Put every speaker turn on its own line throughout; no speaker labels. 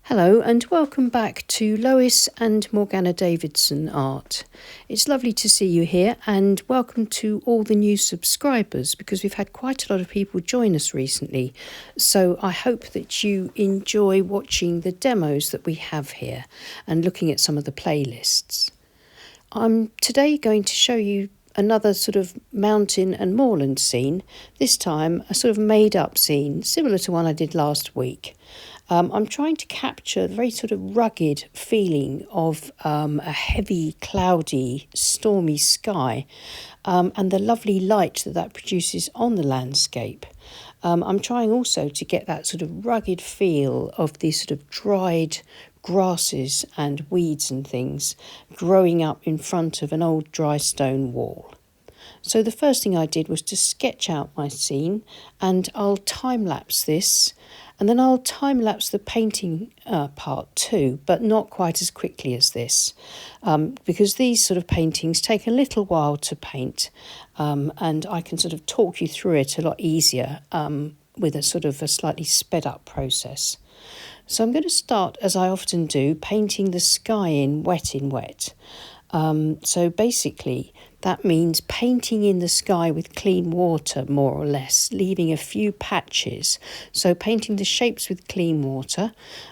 Hello and welcome back to Lois and Morgana Davidson Art. It's lovely to see you here and welcome to all the new subscribers because we've had quite a lot of people join us recently. So I hope that you enjoy watching the demos that we have here and looking at some of the playlists. I'm today going to show you another sort of mountain and moorland scene, this time a sort of made up scene similar to one I did last week. I'm trying to capture the very sort of rugged feeling of a heavy, cloudy, stormy sky and the lovely light that produces on the landscape. I'm trying also to get that sort of rugged feel of these sort of dried grasses and weeds and things growing up in front of an old dry stone wall. So the first thing I did was to sketch out my scene, and I'll time-lapse this, and then I'll time-lapse the painting part too, but not quite as quickly as this, because these sort of paintings take a little while to paint, and I can sort of talk you through it a lot easier with a sort of a slightly sped-up process. So I'm going to start, as I often do, painting the sky in wet. So basically, that means painting in the sky with clean water, more or less, leaving a few patches. So painting the shapes with clean water,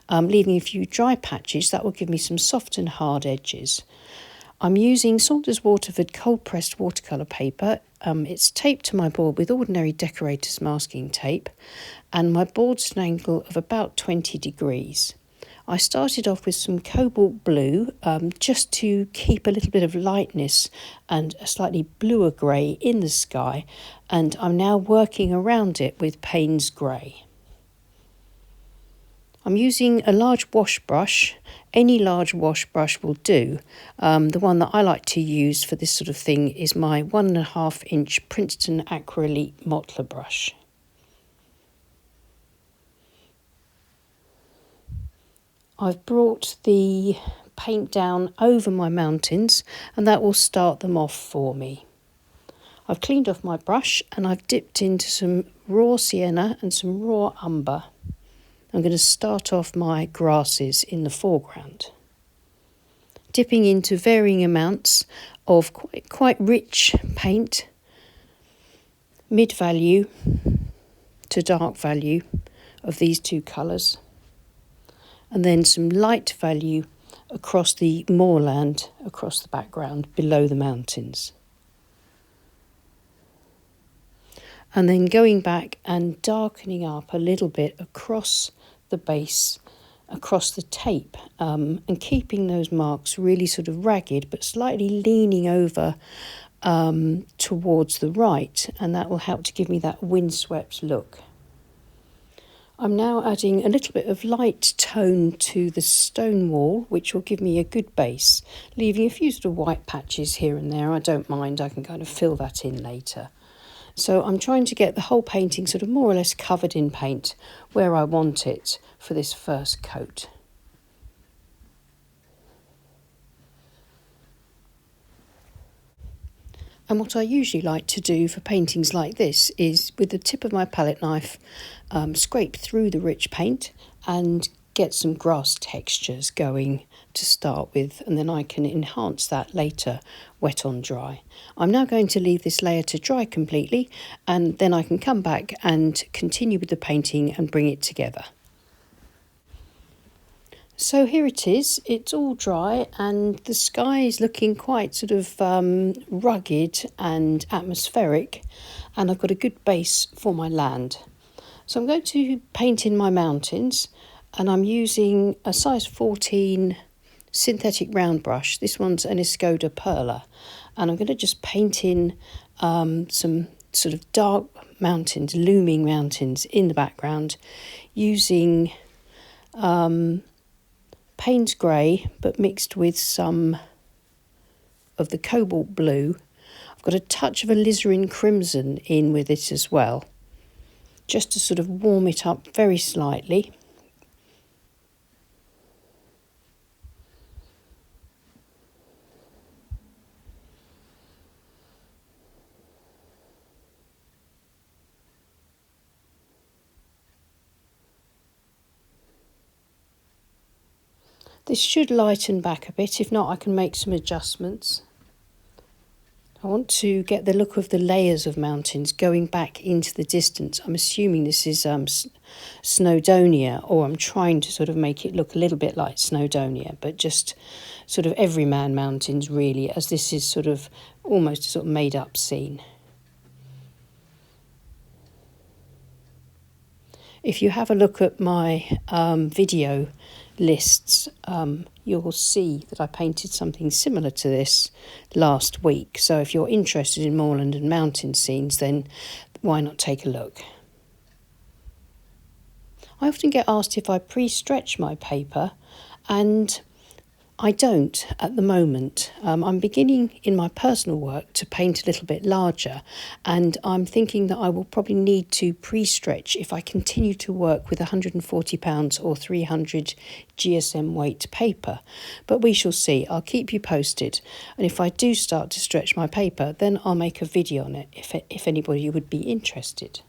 leaving a few dry patches, that will give me some soft and hard edges. I'm using Saunders Waterford cold-pressed watercolour paper. It's taped to my board with ordinary decorator's masking tape, and my board's at an angle of about 20 degrees. I started off with some cobalt blue just to keep a little bit of lightness and a slightly bluer grey in the sky, and I'm now working around it with Payne's grey. I'm using a large wash brush. Any large wash brush will do. The one that I like to use for this sort of thing is my 1.5 inch Princeton Aqua Elite Mottler brush. I've brought the paint down over my mountains, and that will start them off for me. I've cleaned off my brush and I've dipped into some raw sienna and some raw umber. I'm going to start off my grasses in the foreground, dipping into varying amounts of quite rich paint, mid-value to dark value of these two colours, and then some light value across the moorland, across the background, below the mountains. And then going back and darkening up a little bit across the base, across the tape, and keeping those marks really sort of ragged, but slightly leaning over towards the right, and that will help to give me that windswept look. I'm now adding a little bit of light tone to the stone wall, which will give me a good base, leaving a few sort of white patches here and there. I don't mind, I can kind of fill that in later. So I'm trying to get the whole painting sort of more or less covered in paint where I want it for this first coat. And what I usually like to do for paintings like this is, with the tip of my palette knife, scrape through the rich paint and get some grass textures going to start with, and then I can enhance that later, wet on dry. I'm now going to leave this layer to dry completely, and then I can come back and continue with the painting and bring it together. So here it is, it's all dry and the sky is looking quite sort of rugged and atmospheric, and I've got a good base for my land. So I'm going to paint in my mountains, and I'm using a size 14 synthetic round brush. This one's an Escoda Perla, and I'm going to just paint in some sort of dark mountains, looming mountains in the background, using Payne's grey, but mixed with some of the cobalt blue. I've got a touch of alizarin crimson in with it as well, just to sort of warm it up very slightly. This should lighten back a bit. If not, I can make some adjustments. I want to get the look of the layers of mountains going back into the distance. I'm assuming this is Snowdonia, or I'm trying to sort of make it look a little bit like Snowdonia, but just sort of everyman mountains really, as this is sort of almost a sort of made up scene. If you have a look at my video lists, you'll see that I painted something similar to this last week. So if you're interested in moorland and mountain scenes, then why not take a look? I often get asked if I pre-stretch my paper, and I don't at the moment. I'm beginning in my personal work to paint a little bit larger, and I'm thinking that I will probably need to pre-stretch if I continue to work with £140 or 300 GSM weight paper. But we shall see. I'll keep you posted, and if I do start to stretch my paper, then I'll make a video on it if anybody would be interested.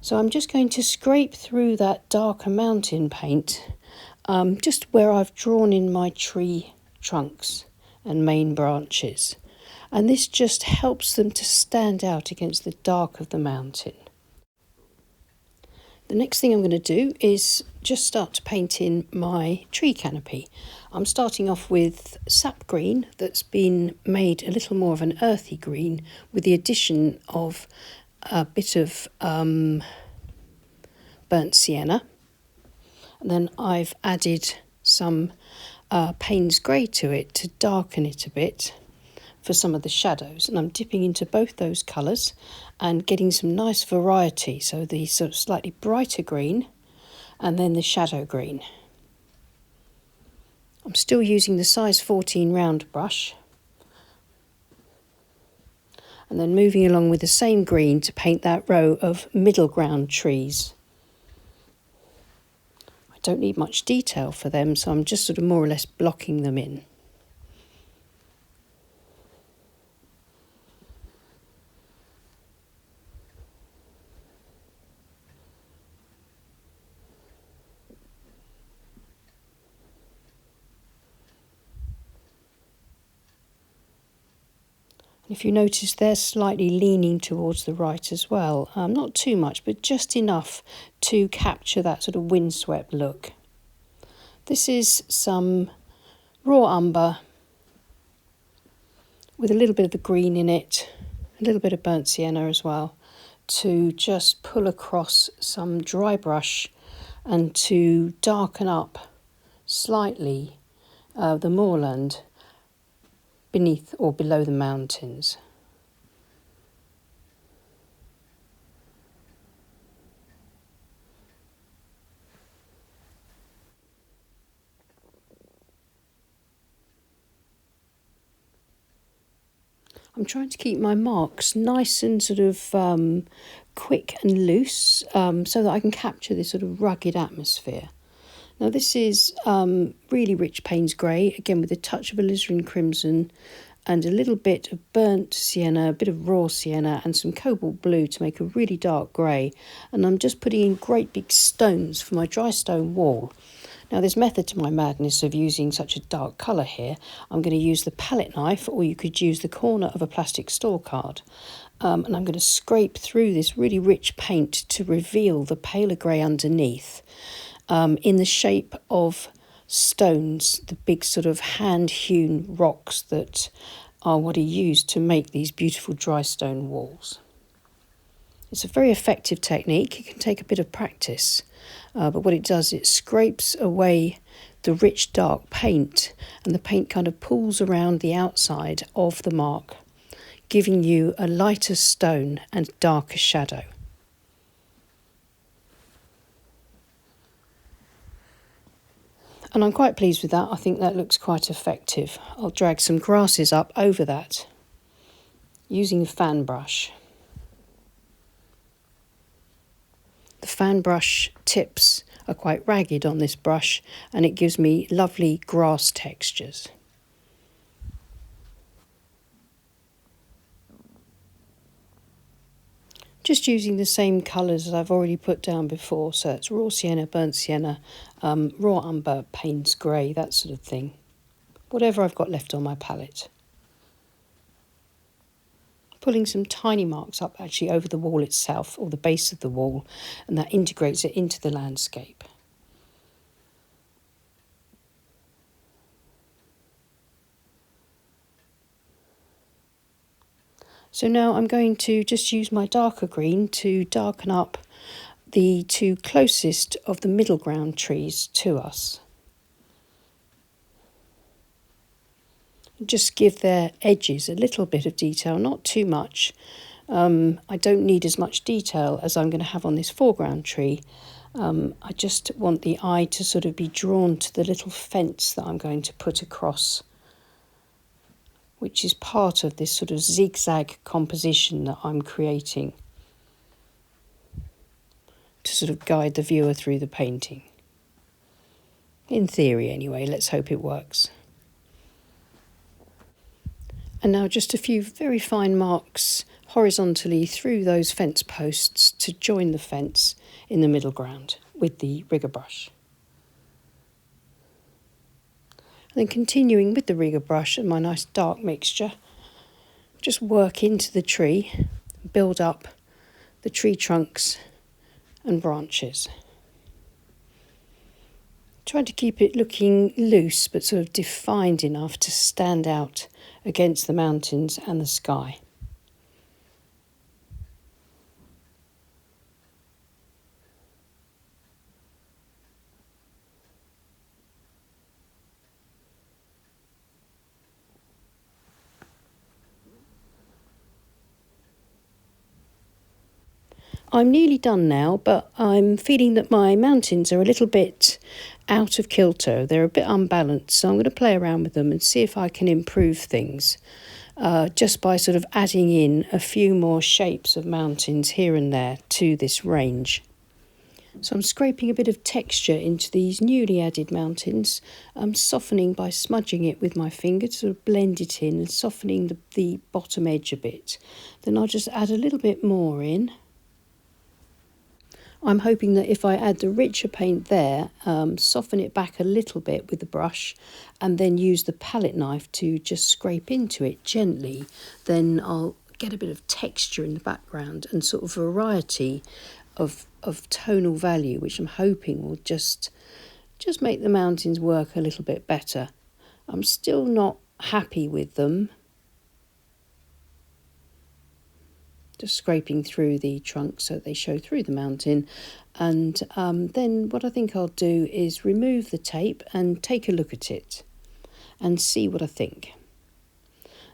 So I'm just going to scrape through that darker mountain paint, just where I've drawn in my tree trunks and main branches. And this just helps them to stand out against the dark of the mountain. The next thing I'm going to do is just start to paint in my tree canopy. I'm starting off with sap green that's been made a little more of an earthy green with the addition of a bit of burnt sienna. And then I've added some Payne's grey to it to darken it a bit for some of the shadows. And I'm dipping into both those colours and getting some nice variety. So the sort of slightly brighter green and then the shadow green. I'm still using the size 14 round brush. And then moving along with the same green to paint that row of middle ground trees. I don't need much detail for them, so I'm just sort of more or less blocking them in. If you notice, they're slightly leaning towards the right as well. Not too much, but just enough to capture that sort of windswept look. This is some raw umber with a little bit of the green in it, a little bit of burnt sienna as well, to just pull across some dry brush and to darken up slightly the moorland beneath or below the mountains. I'm trying to keep my marks nice and sort of quick and loose so that I can capture this sort of rugged atmosphere. Now this is really rich Payne's grey, again with a touch of alizarin crimson and a little bit of burnt sienna, a bit of raw sienna and some cobalt blue to make a really dark grey. And I'm just putting in great big stones for my dry stone wall. Now there's method to my madness of using such a dark colour here. I'm going to use the palette knife, or you could use the corner of a plastic store card. And I'm going to scrape through this really rich paint to reveal the paler grey underneath. In the shape of stones, the big sort of hand-hewn rocks that are what are used to make these beautiful dry stone walls. It's a very effective technique. It can take a bit of practice, but what it does, it scrapes away the rich dark paint, and the paint kind of pulls around the outside of the mark, giving you a lighter stone and darker shadow. And I'm quite pleased with that. I think that looks quite effective. I'll drag some grasses up over that using a fan brush. The fan brush tips are quite ragged on this brush, and it gives me lovely grass textures. Just using the same colours as I've already put down before, so it's raw sienna, burnt sienna, raw umber, Payne's grey, that sort of thing. Whatever I've got left on my palette. Pulling some tiny marks up actually over the wall itself, or the base of the wall, and that integrates it into the landscape. So now I'm going to just use my darker green to darken up the two closest of the middle ground trees to us. Just give their edges a little bit of detail, not too much. I don't need as much detail as I'm going to have on this foreground tree. I just want the eye to sort of be drawn to the little fence that I'm going to put across, which is part of this sort of zigzag composition that I'm creating to sort of guide the viewer through the painting. In theory anyway, let's hope it works. And now just a few very fine marks horizontally through those fence posts to join the fence in the middle ground with the rigger brush. And then continuing with the rigger brush and my nice dark mixture, just work into the tree, build up the tree trunks and branches. Trying to keep it looking loose but sort of defined enough to stand out against the mountains and the sky. I'm nearly done now, but I'm feeling that my mountains are a little bit out of kilter. They're a bit unbalanced, so I'm going to play around with them and see if I can improve things just by sort of adding in a few more shapes of mountains here and there to this range. So I'm scraping a bit of texture into these newly added mountains. I'm softening by smudging it with my finger to sort of blend it in and softening the bottom edge a bit. Then I'll just add a little bit more in. I'm hoping that if I add the richer paint there, soften it back a little bit with the brush and then use the palette knife to just scrape into it gently, then I'll get a bit of texture in the background and sort of variety of tonal value, which I'm hoping will just make the mountains work a little bit better. I'm still not happy with them. Just scraping through the trunk so they show through the mountain, and then what I think I'll do is remove the tape and take a look at it and see what I think.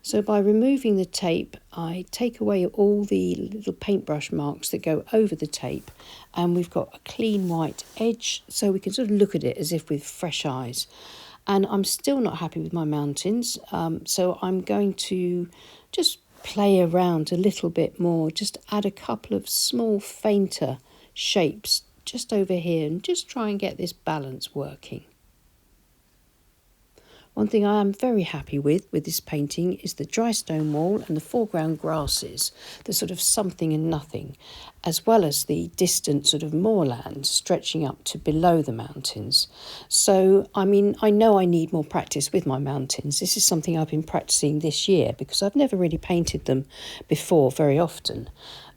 So by removing the tape, I take away all the little paintbrush marks that go over the tape, and we've got a clean white edge so we can sort of look at it as if with fresh eyes. And I'm still not happy with my mountains, so I'm going to just play around a little bit more, just add a couple of small fainter shapes just over here and just try and get this balance working. One thing I am very happy with this painting is the dry stone wall and the foreground grasses, the sort of something and nothing, as well as the distant sort of moorland stretching up to below the mountains. So, I mean, I know I need more practice with my mountains. This is something I've been practicing this year because I've never really painted them before very often.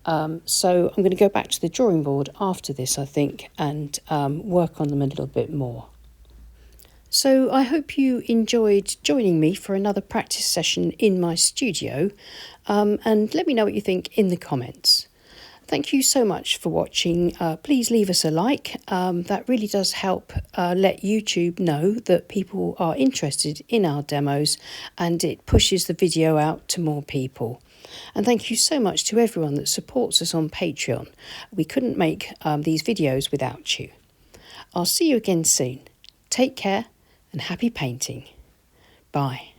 So I'm going to go back to the drawing board after this, I think, and work on them a little bit more. So I hope you enjoyed joining me for another practice session in my studio, and let me know what you think in the comments. Thank you so much for watching. Please leave us a like. That really does help let YouTube know that people are interested in our demos, and it pushes the video out to more people. And thank you so much to everyone that supports us on Patreon. We couldn't make these videos without you. I'll see you again soon. Take care and happy painting. Bye.